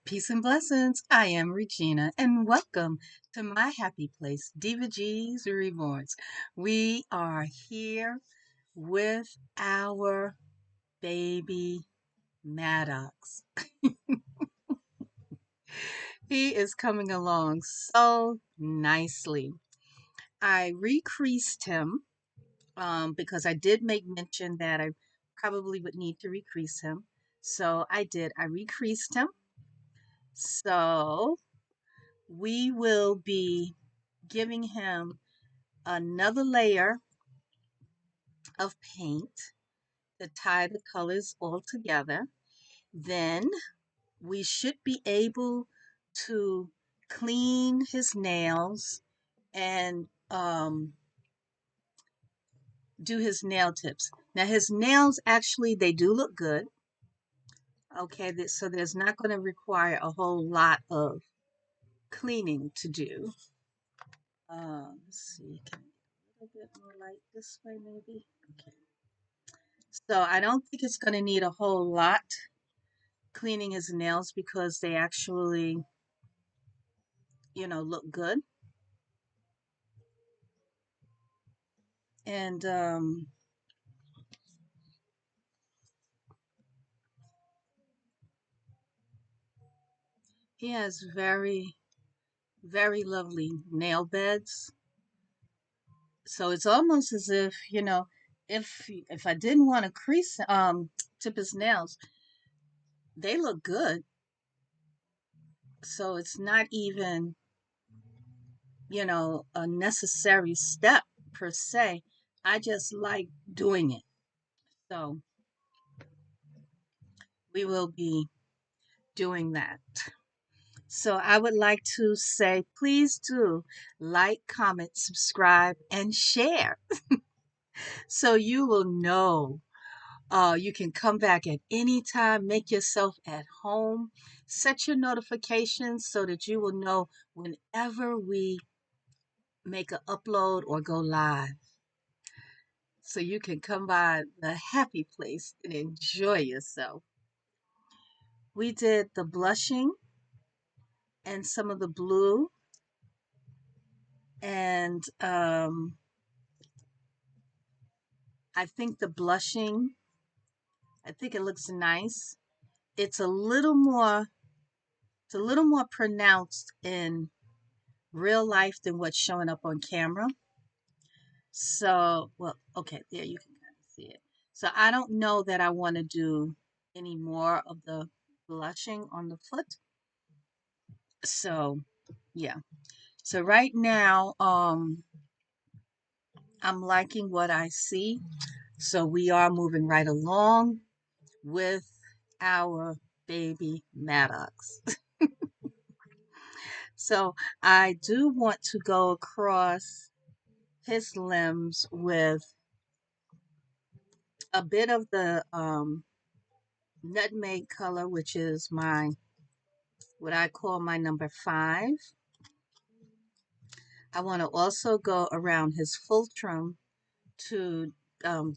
Peace and blessings. I am Regina, and welcome to my happy place, Diva G's Reborns. We are here with our baby Maddox. He is coming along so nicely. I recreased him because I did make mention that I probably would need to recrease him. So I did. I recreased him. So we will be giving him another layer of paint to tie the colors all together. Then we should be able to clean his nails and do his nail tips. Now his nails actually they do look good. Okay, so there's not going to require a whole lot of cleaning to do. Let's see, can I get a little bit more light this way maybe? Okay. So I don't think it's going to need a whole lot cleaning his nails because they actually, look good. And he has very, very lovely nail beds. So it's almost as if, if I didn't want to crease tip his nails, they look good. So it's not even, a necessary step per se. I just like doing it. So we will be doing that. So I would like to say, please do like, comment, subscribe, and share so you will know. You can come back at any time, make yourself at home, set your notifications so that you will know whenever we make an upload or go live. So you can come by the happy place and enjoy yourself. We did the blushing and some of the blue and I think the blushing, I think it looks nice. It's a little more, it's a little more pronounced in real life than what's showing up on camera. So, well, okay, there you can kind of see it. So I don't know that I want to do any more of the blushing on the foot. So, yeah. So right now, I'm liking what I see. So we are moving right along with our baby Maddox. So I do want to go across his limbs with a bit of the nutmeg color, which is what I call my number 5. I want to also go around his fulcrum to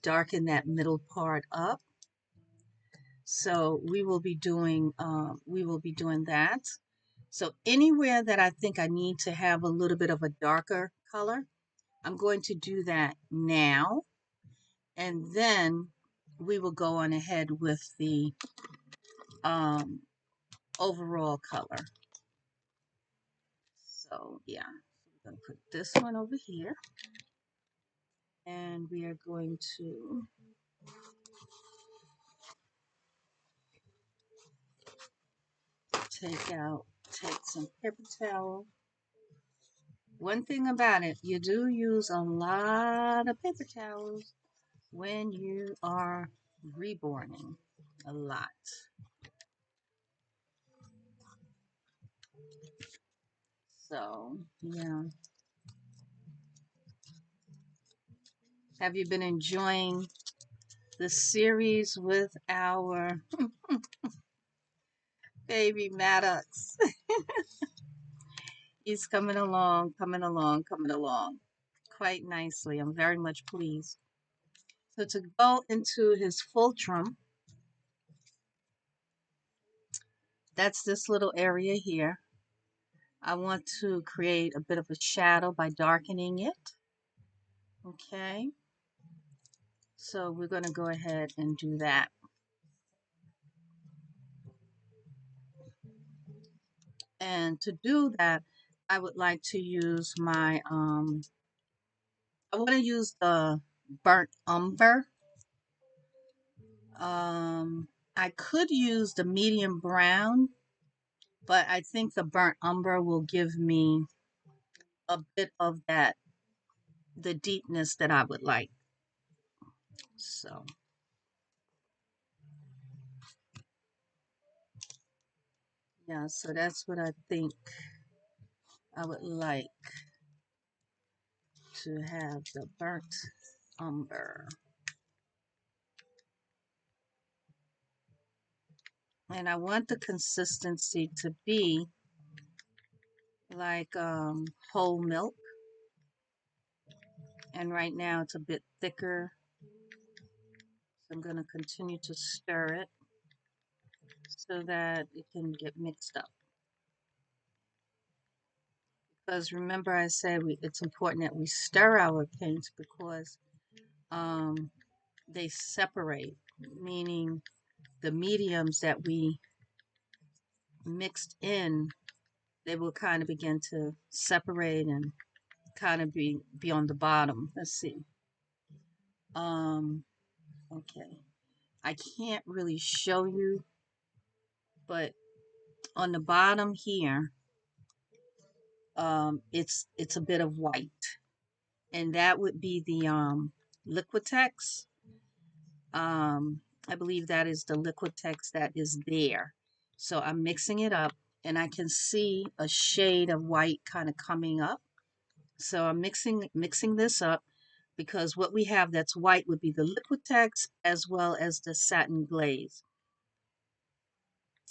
darken that middle part up. So we will be doing that. So anywhere that I think I need to have a little bit of a darker color, I'm going to do that now. And then we will go on ahead with the um, overall color. So yeah, we're going to put this one over here. And we are going to take some paper towel. One thing about it, you do use a lot of paper towels when you are reborning. A lot. So, yeah. Have you been enjoying the series with our baby Maddox? He's coming along, coming along, coming along quite nicely. I'm very much pleased. So to go into his fulcrum, that's this little area here. I want to create a bit of a shadow by darkening it. Okay, so we're going to go ahead and do that. And to do that, I would like to use my, I want to use the burnt umber. I could use the medium brown, but I think the burnt umber will give me a bit of that, the deepness that I would like. So, yeah, so that's what I think I would like to have, the burnt umber. And I want the consistency to be like whole milk. And right now it's a bit thicker. So I'm going to continue to stir it so that it can get mixed up. Because remember I said it's important that we stir our paints because they separate, meaning the mediums that we mixed in, they will kind of begin to separate and kind of be on the bottom. Let's see. Okay. I can't really show you, but on the bottom here, it's a bit of white, and that would be the Liquitex. I believe that is the Liquitex that is there. So I'm mixing it up, and I can see a shade of white kind of coming up. So I'm mixing this up because what we have that's white would be the Liquitex as well as the Satin Glaze.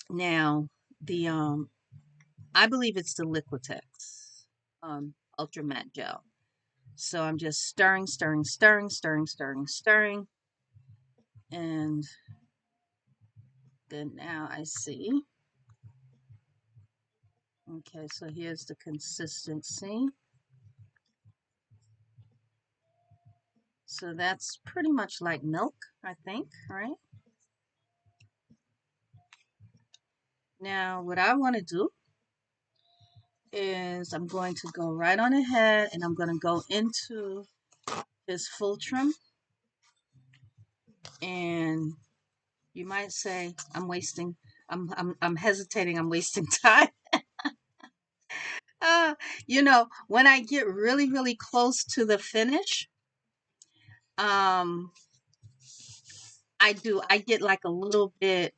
Now, the I believe it's the Liquitex Ultra Matte Gel. So I'm just stirring, stirring, stirring, stirring, stirring, stirring. And then now I see. Okay, so here's the consistency. So that's pretty much like milk, I think, right? Now, what I want to do is I'm going to go right on ahead and I'm going to go into this Fultrum. And you might say I'm hesitating, I'm wasting time. uh, when I get really, really close to the finish, um, I get like a little bit,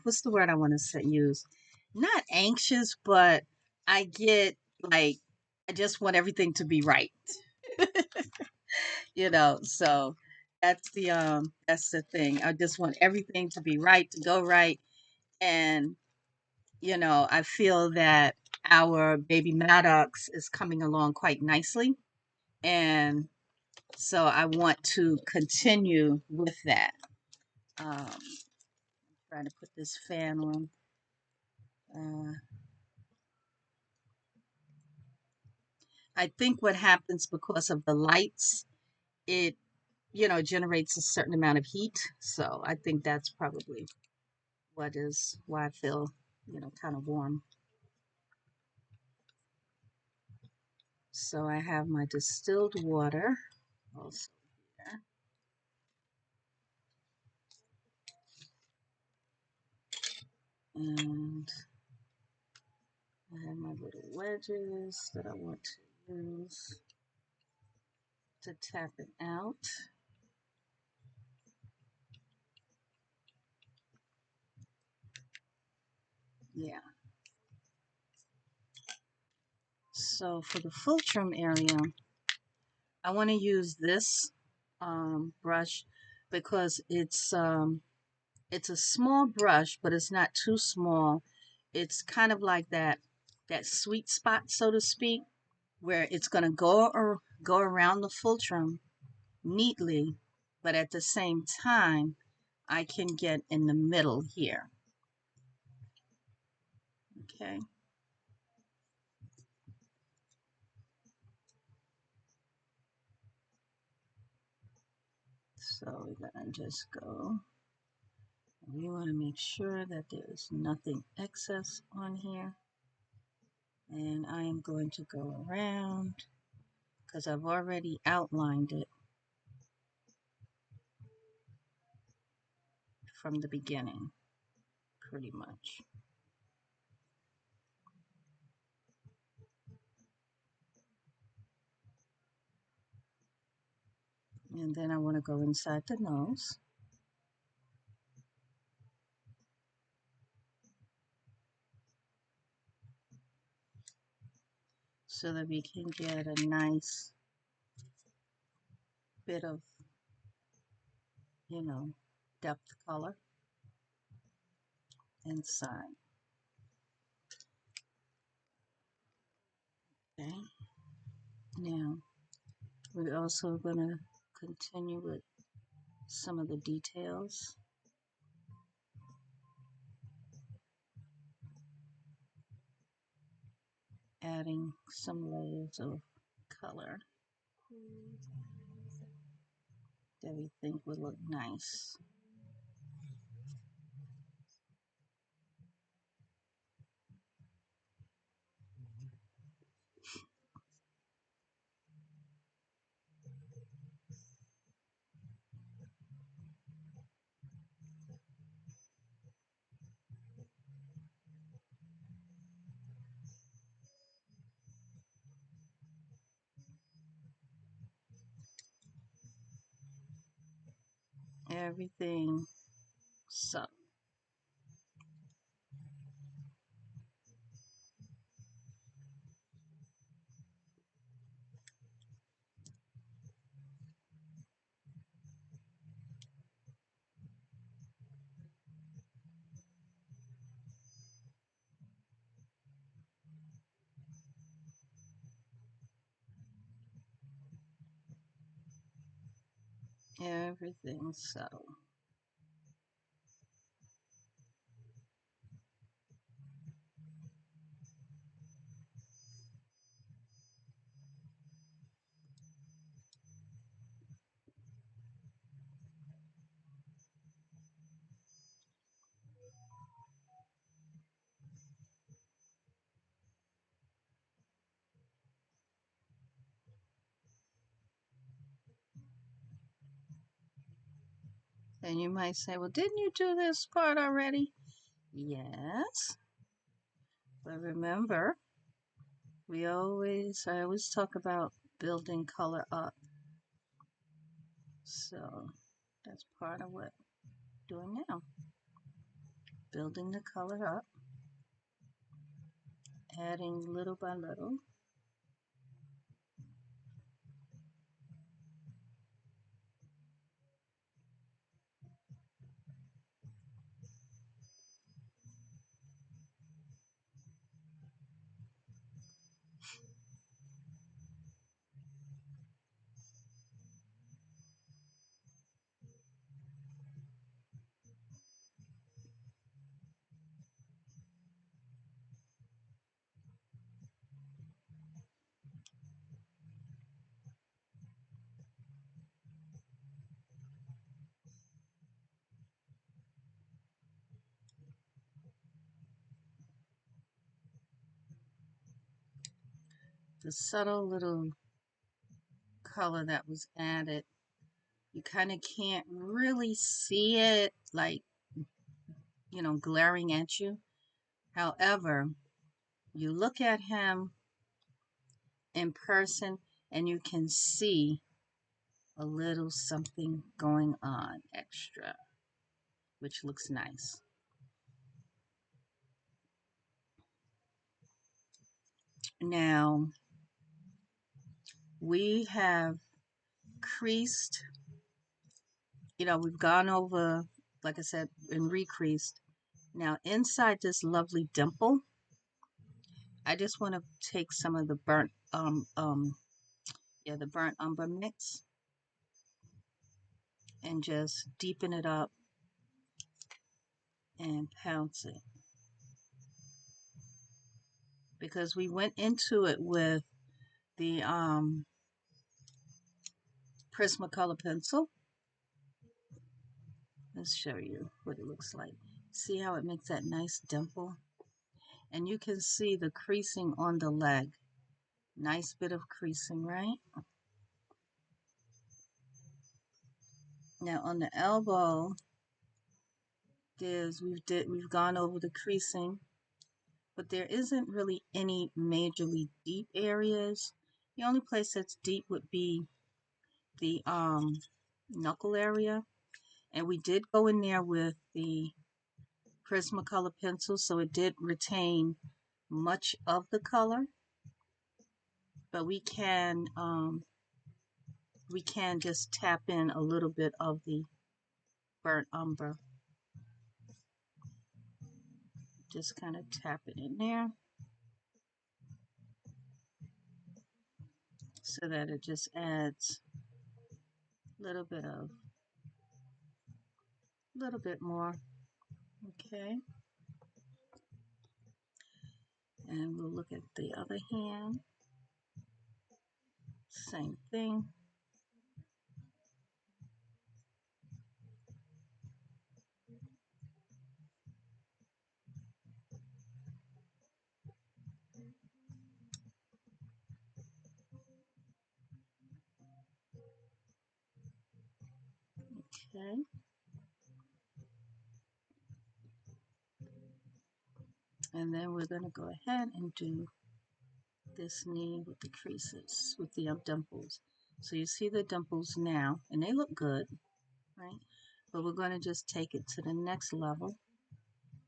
what's the word I want to say, use? Not anxious, but I get like, I just want everything to be right. So that's the thing. I just want everything to be right, to go right. And, I feel that our baby Maddox is coming along quite nicely. And so I want to continue with that. Trying to put this fan on. I think what happens because of the lights, it, generates a certain amount of heat. So I think that's probably why I feel, kind of warm. So I have my distilled water also here. And I have my little wedges that I want to use to tap it out. Yeah. So for the Fultrum area, I want to use this brush because it's a small brush, but it's not too small. It's kind of like that sweet spot, so to speak, where it's going to go around the Fultrum neatly, but at the same time, I can get in the middle here. Okay. So we're gonna just go. We want to make sure that there's nothing excess on here. And I am going to go around because I've already outlined it from the beginning, pretty much. And then I want to go inside the nose. So that we can get a nice bit of, you know, depth color inside. Okay. Now, we're also going to continue with some of the details. Adding some layers of color that we think would look nice. Everything subtle. Everything subtle. And you might say, well, didn't you do this part already? Yes. But remember, I always talk about building color up. So that's part of what I'm doing now. Building the color up, adding little by little. The subtle little color that was added, you kind of can't really see it like, glaring at you. However, you look at him in person and you can see a little something going on extra, which looks nice. Now, we have creased, we've gone over, like I said, and recreased. Now, inside this lovely dimple, I just want to take some of the the burnt umber mix and just deepen it up and pounce it, because we went into it with the Prismacolor pencil. Let's show you what it looks like. See how it makes that nice dimple? And you can see the creasing on the leg. Nice bit of creasing, right? Now on the elbow, we've gone over the creasing, but there isn't really any majorly deep areas. The only place that's deep would be the knuckle area. And we did go in there with the Prismacolor pencil, so it did retain much of the color, but we can just tap in a little bit of the burnt umber. Just kind of tap it in there so that it just adds a little bit more. Okay. And we'll look at the other hand. Same thing. Okay. And then we're going to go ahead and do this knee with the creases, with the dimples. So you see the dimples now, and they look good, right? But we're going to just take it to the next level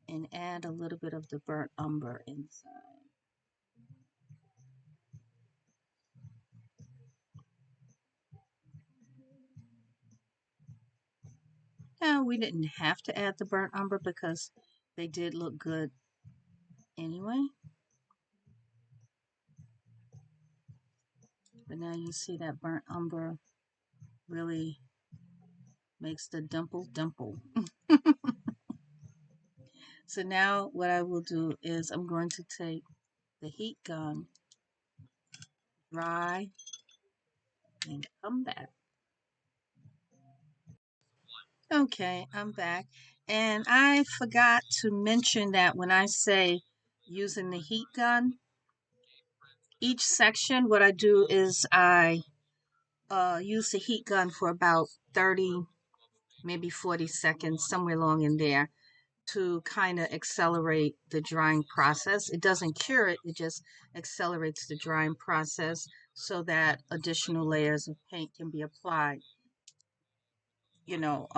and add a little bit of the burnt umber inside. Now, we didn't have to add the burnt umber because they did look good anyway. But now you see that burnt umber really makes the dimple dimple. So now what I will do is I'm going to take the heat gun, dry, and come back. Okay, I'm back. And I forgot to mention that when I say using the heat gun, each section, what I do is I use the heat gun for about 30, maybe 40 seconds, somewhere along in there, to kind of accelerate the drying process. It doesn't cure it, it just accelerates the drying process so that additional layers of paint can be applied, you know,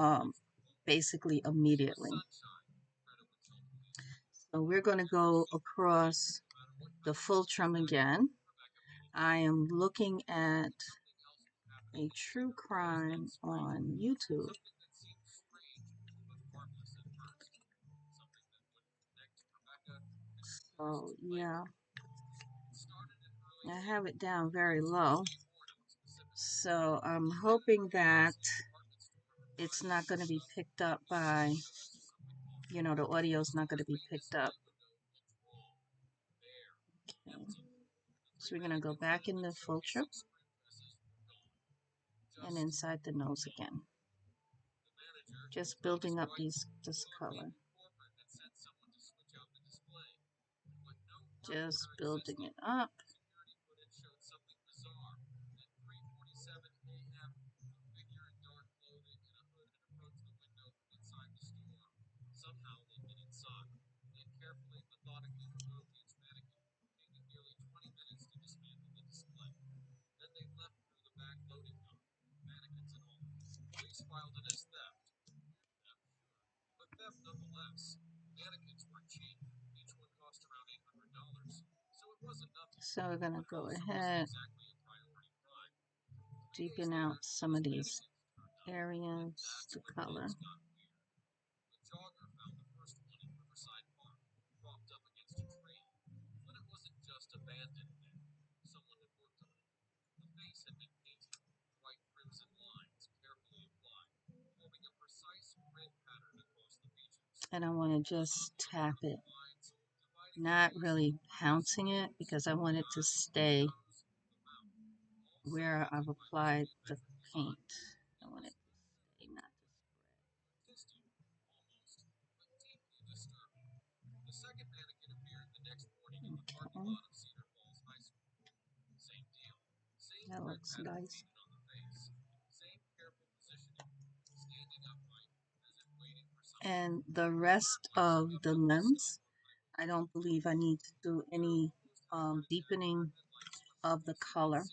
basically immediately. So we're going to go across the full trim again. I am looking at a true crime on YouTube. So yeah, I have it down very low. So I'm hoping that it's not going to be picked up by, you know, the audio is not going to be picked up. Okay. So we're going to go back in the full trim and inside the nose again. Just building up this color. Just building it up. So we're going to go ahead, deepen out some of these areas, the color. And I want to just tap it, not really pouncing it because I want it to stay where I've applied the paint. I want it to stay, not okay. That looks nice. And the rest of the limbs, I don't believe I need to do any deepening of the color.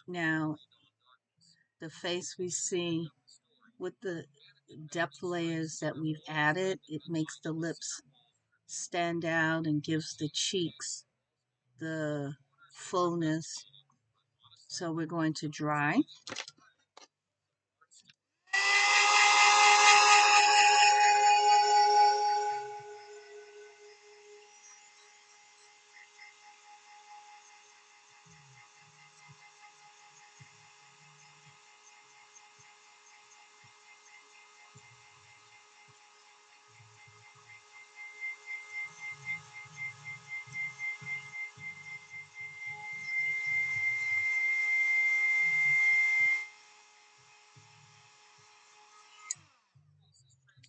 Now, the face we see with the depth layers that we've added, it makes the lips stand out and gives the cheeks the fullness. So we're going to dry.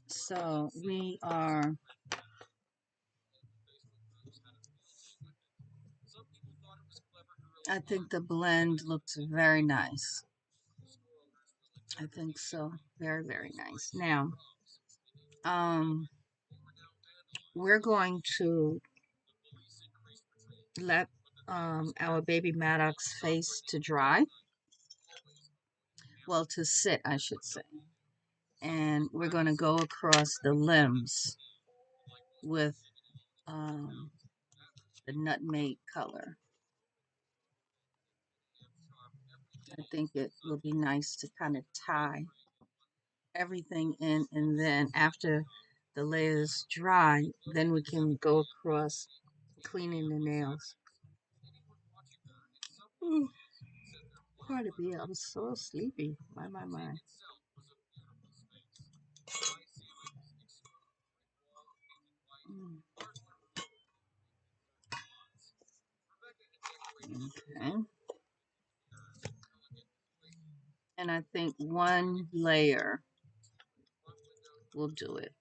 So we are, I think the blend looks very nice. I think so. Very, very nice. Now, um, we're going to let our baby Maddox face to dry. Well, to sit, I should say. And we're going to go across the limbs with um, the nutmeg color. I think it will be nice to kind of tie everything in, and then after the layers dry, then we can go across cleaning the nails. Ooh, pardon me, I'm so sleepy. My. Mm, okay. And I think one layer will do it.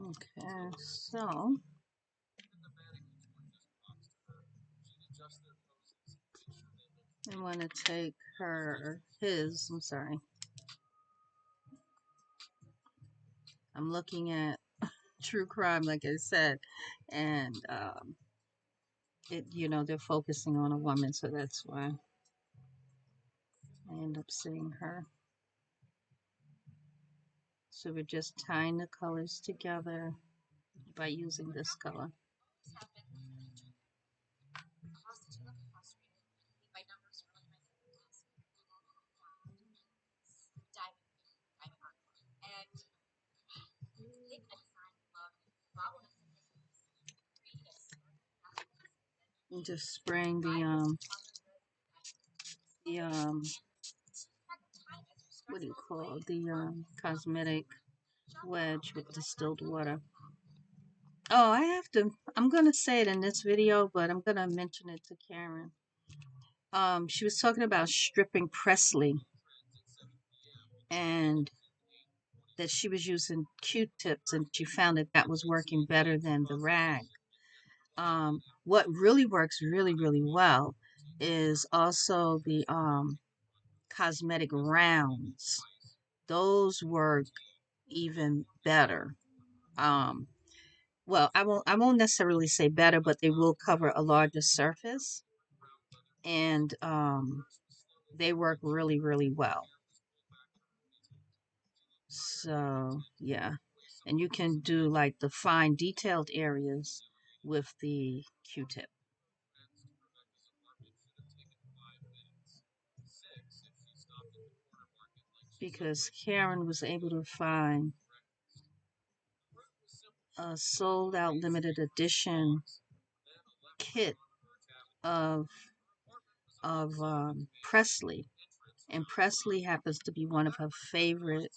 Okay, so I want to take I'm sorry. I'm looking at true crime, like I said, and they're focusing on a woman, so that's why I end up seeing her. So we're just tying the colors together by using this color. And just spraying the what do you call it? The cosmetic wedge with distilled water. Oh, I'm gonna say it in this video, but I'm gonna mention it to Karen. She was talking about stripping Presley and that she was using Q-tips and she found that that was working better than the rag. What really works really, really well is also the cosmetic rounds. Those work even better. Um, well, I won't necessarily say better, but they will cover a larger surface, and they work really, really well. So yeah, and you can do like the fine detailed areas with the Q-tip. because Karen was able to find a sold out limited edition kit of Presley, and Presley happens to be one of her favorite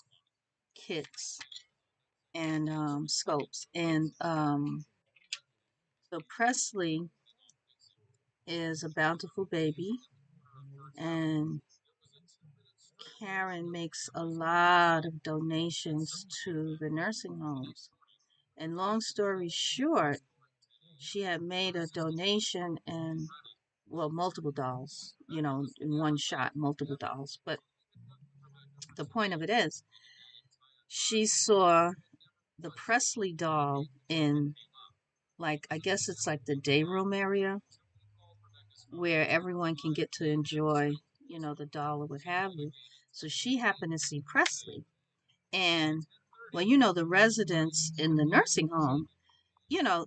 kits and scopes. And so Presley is a bountiful baby, and Karen makes a lot of donations to the nursing homes. And long story short, she had made a donation and, well, multiple dolls, in one shot, multiple dolls. But the point of it is, she saw the Presley doll in, like, I guess it's like the day room area where everyone can get to enjoy, the doll or what have you. So she happened to see Presley. And, well, the residents in the nursing home, you know,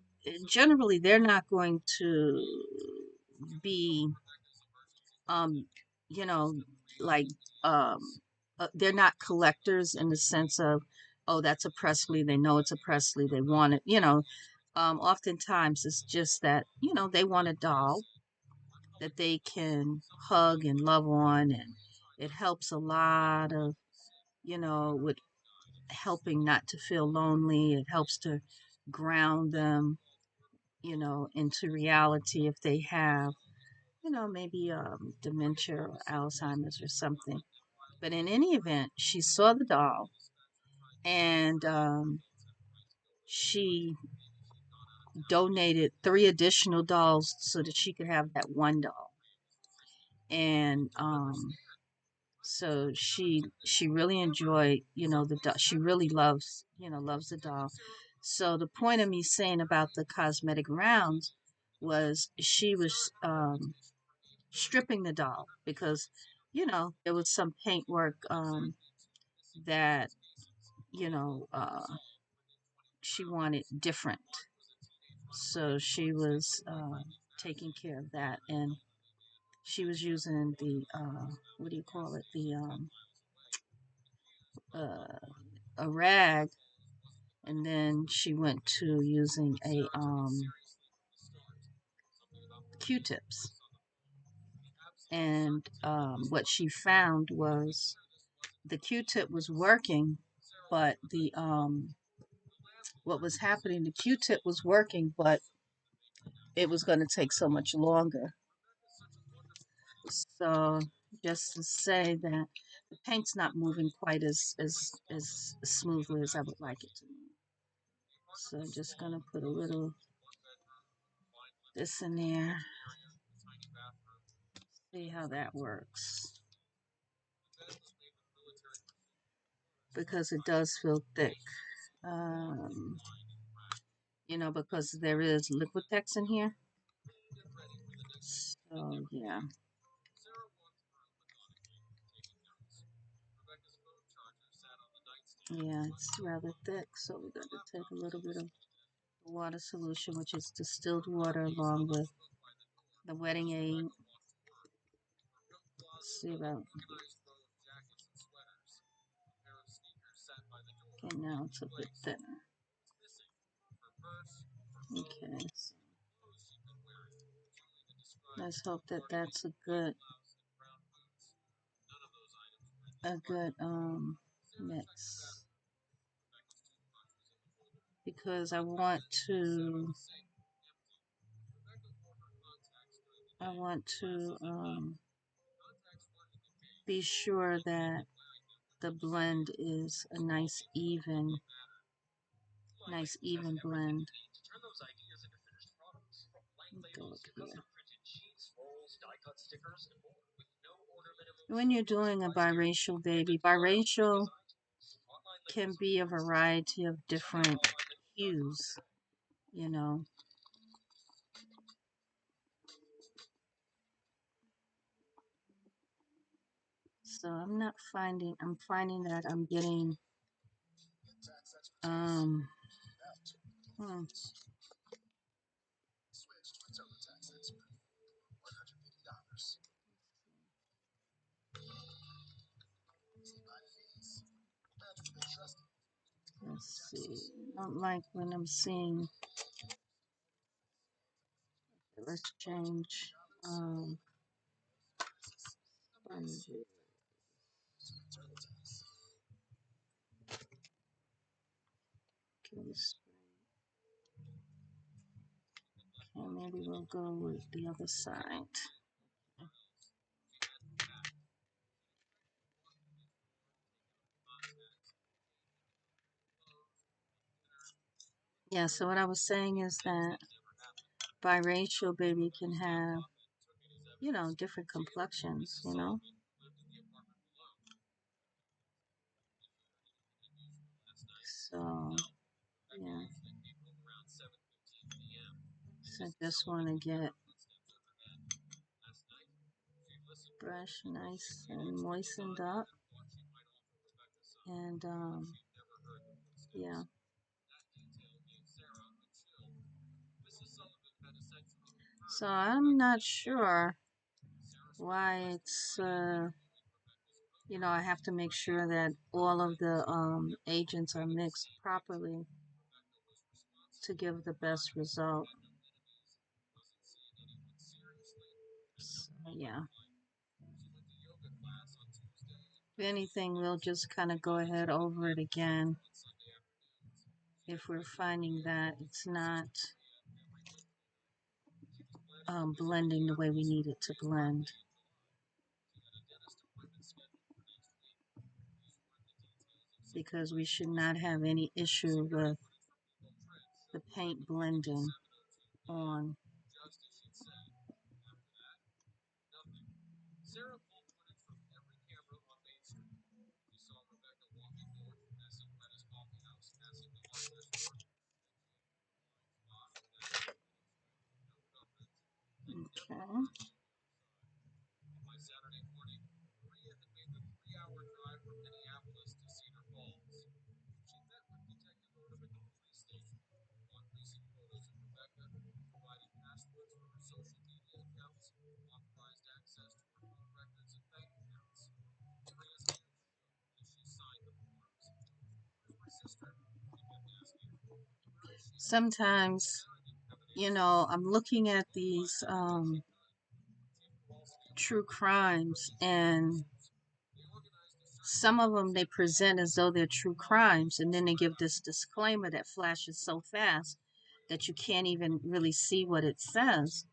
generally they're not going to be, um, you know, like, um, they're not collectors in the sense of, oh, that's a Presley. They know it's a Presley. They want it, oftentimes it's just that, they want a doll that they can hug and love on. And it helps a lot of, with helping not to feel lonely. It helps to ground them, into reality if they have, maybe dementia or Alzheimer's or something. But in any event, she saw the doll, and she donated 3 additional dolls so that she could have that one doll. And so she really enjoyed, the doll. She really loves the doll. So the point of me saying about the cosmetic rounds was she was stripping the doll because there was some paintwork that you know uh, she wanted different. So she was taking care of that, and she was using the what do you call it, the uh, a rag, and then she went to using a Q-tips. And what she found was the Q-tip was working, but the what was happening, the Q-tip was working, but it was going to take so much longer. So just to say that the paint's not moving quite as smoothly as I would like it to move. So I'm just going to put a little this in there. See how that works. Because it does feel thick. Um, because there is Liquitex in here. So, yeah. Yeah, it's rather thick, so we're going to take a little bit of water solution, which is distilled water, along with the wetting aid. Let's see about. Okay, now it's a bit thinner. Okay, so let's hope that that's a good mix, because I want to be sure that the blend is a nice even blend. Go up here. When you're doing a biracial baby, biracial can be a variety of different hues, you know. So I'm finding that I'm getting, um, hmm, Let's see. I don't like when I'm seeing. Let's change sponges. Okay, maybe we'll go with the other side. Yeah, so what I was saying is that biracial baby can have, you know, different complexions, you know. So, yeah. So just want to get brush nice and moistened up. And, yeah. So I'm not sure why it's, you know, I have to make sure that all of the agents are mixed properly to give the best result. So, yeah. If anything, we'll just kind of go ahead over it again if we're finding that it's not blending the way we need it to blend. Because we should not have any issue with the paint blending on. Okay. Sometimes, you know, I'm looking at these true crimes, and some of them they present as though they're true crimes, and then they give this disclaimer that flashes so fast that you can't even really see what it says.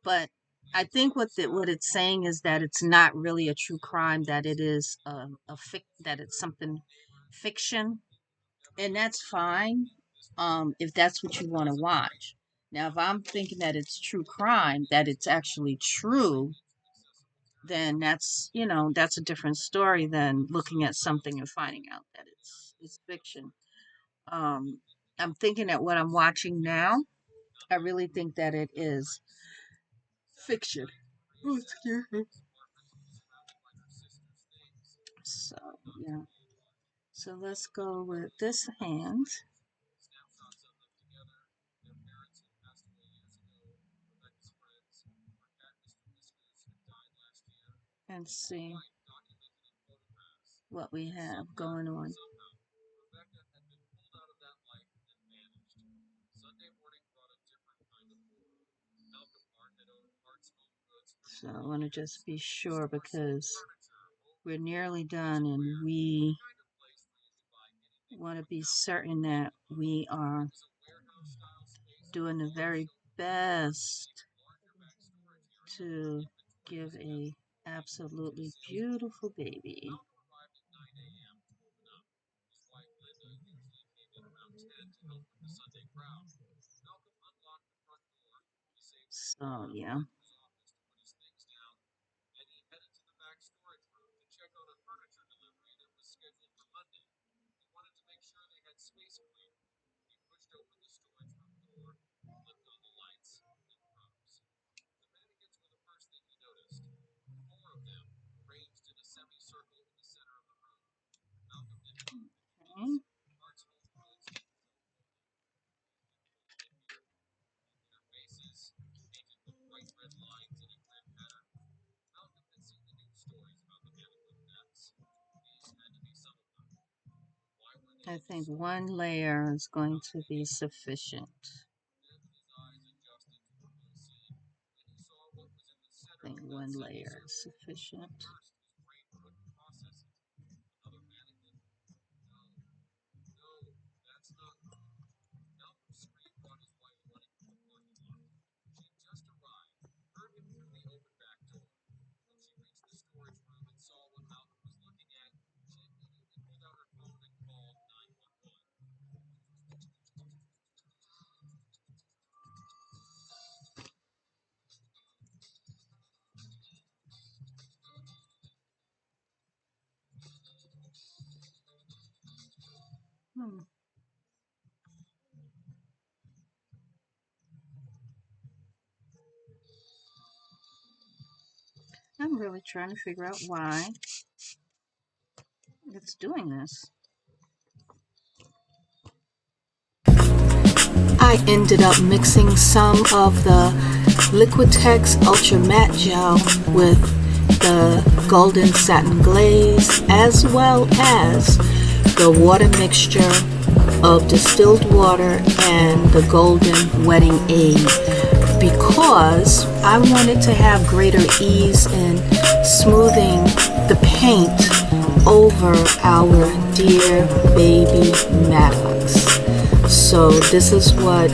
But I think what it's saying is that it's not really a true crime, that it is that it's something fiction, and that's fine if that's what you want to watch. Now, if I'm thinking that it's true crime, that it's actually true, then that's, you know, that's a different story than looking at something and finding out that it's fiction. Um, I'm thinking that what I'm watching now, I really think that it is fiction. Oh, excuse me. So, yeah. So let's go with this hand and see what we have going on. So I want to just be sure because we're nearly done and we want to be certain that we are doing the very best to give a absolutely beautiful baby. So yeah. Okay. I think one layer is going to be sufficient. I think one layer is sufficient. Hmm. I'm really trying to figure out why it's doing this. I ended up mixing some of the Liquitex Ultra Matte Gel with the Golden Satin Glaze, as well as the water mixture of distilled water and the Golden Wetting Aid, because I wanted to have greater ease in smoothing the paint over our dear baby Maddox. So this is what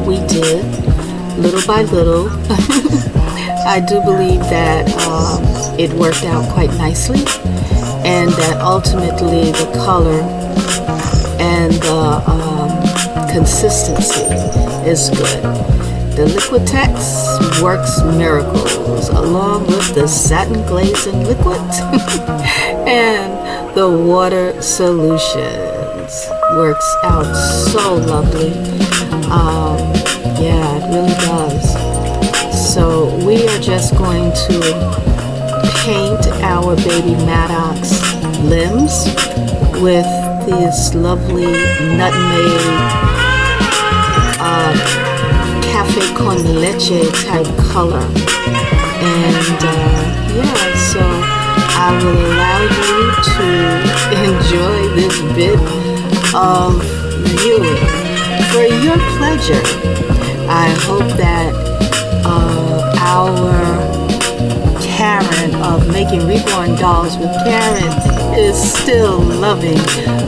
we did, little by little. I do believe that it worked out quite nicely, and that ultimately the color and the consistency is good. The Liquitex works miracles, along with the Satin Glazing liquid and the water solutions. Works out so lovely. Yeah, it really does. So we are just going to paint our baby Maddox limbs with this lovely nutmeg cafe con leche type color. And yeah, so I will allow you to enjoy this bit of viewing for your pleasure. I hope that our Karen of making Reborn Dolls with Karen is still loving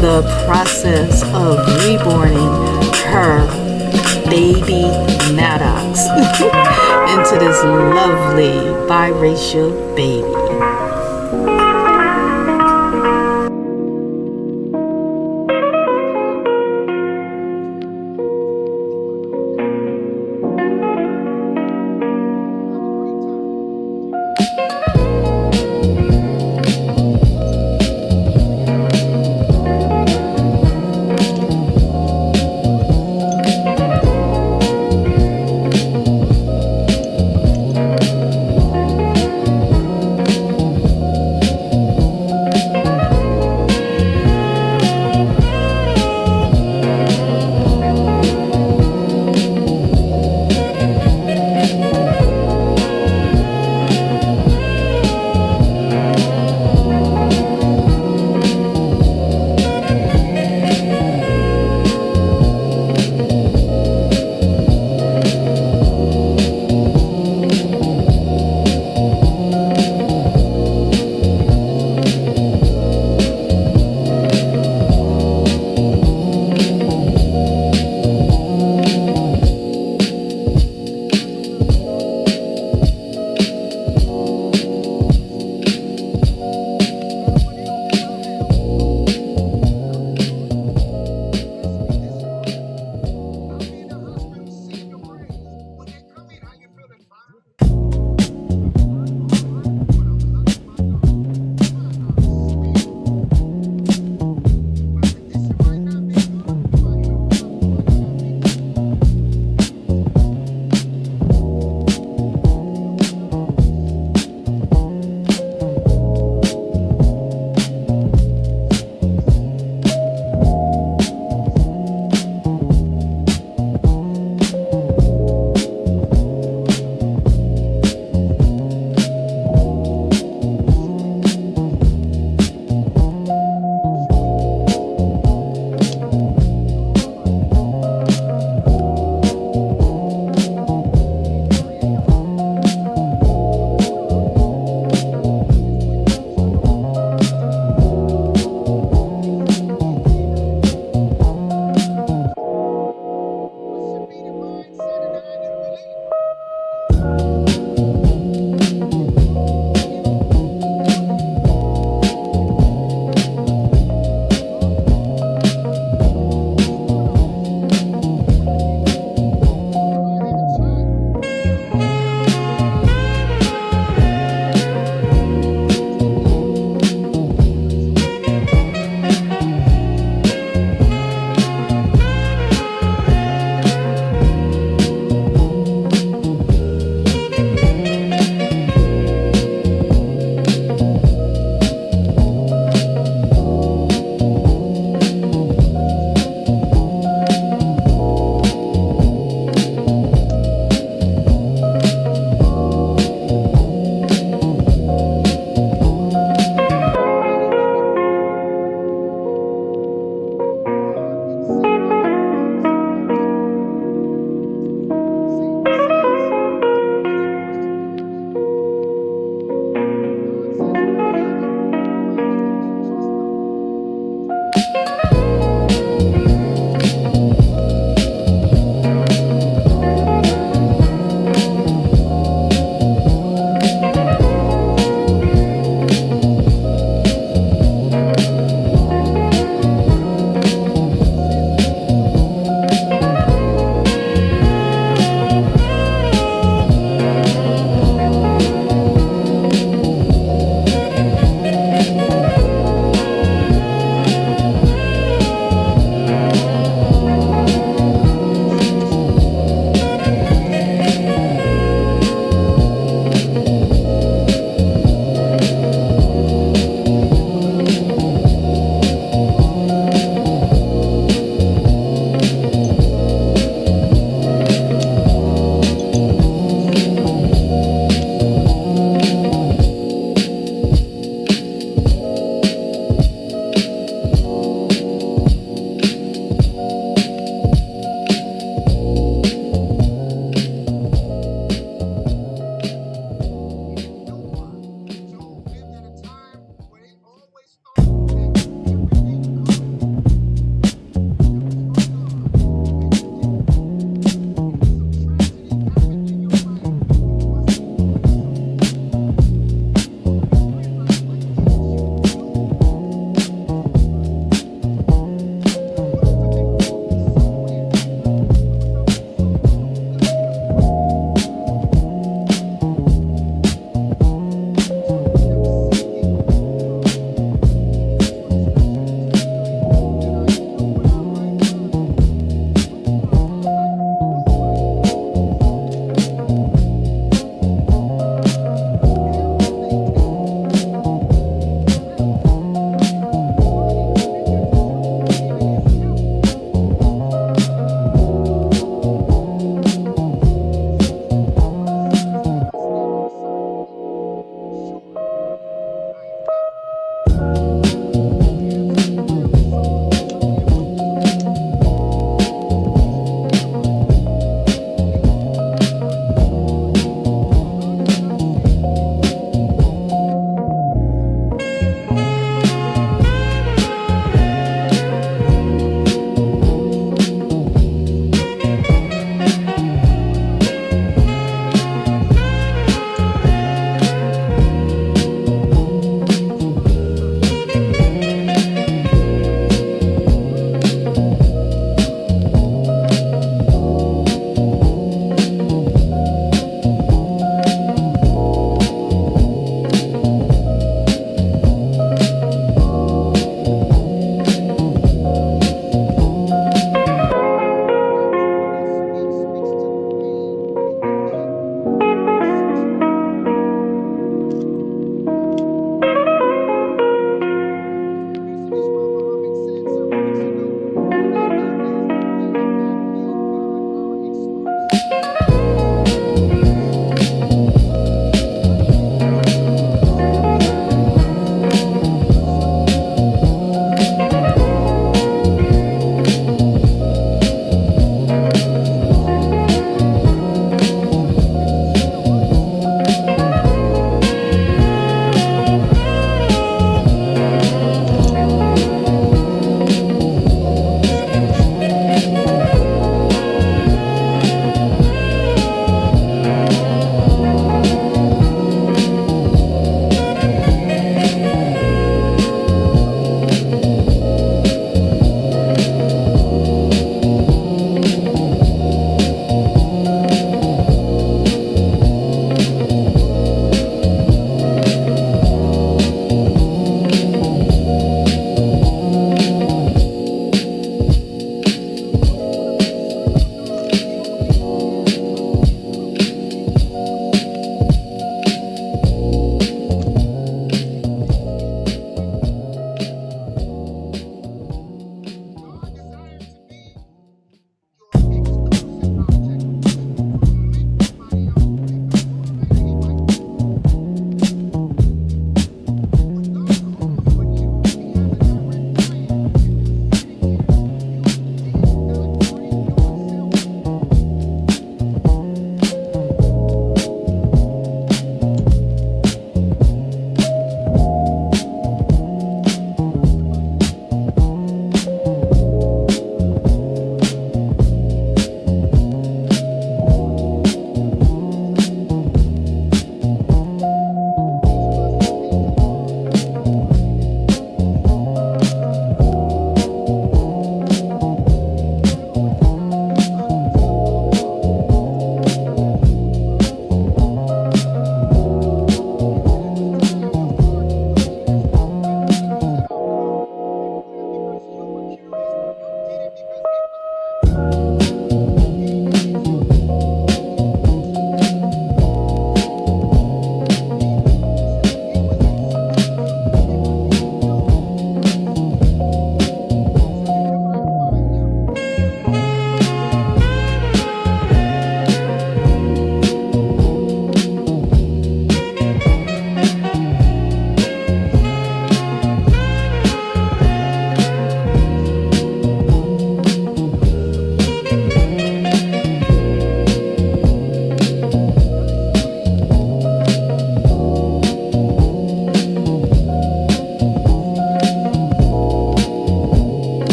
the process of reborning her baby Maddox into this lovely biracial baby.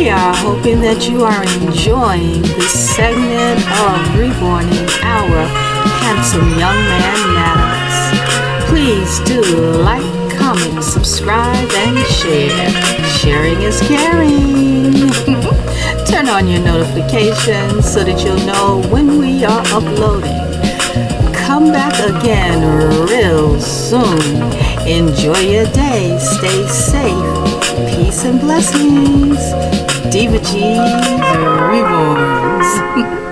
We are hoping that you are enjoying this segment of Reborning our handsome young man Maddox. Please do like, comment, subscribe, and share. Sharing is caring. Turn on your notifications so that you'll know when we are uploading. Come back again real soon. Enjoy your day. Stay safe. Peace and blessings. Diva G's Reborns.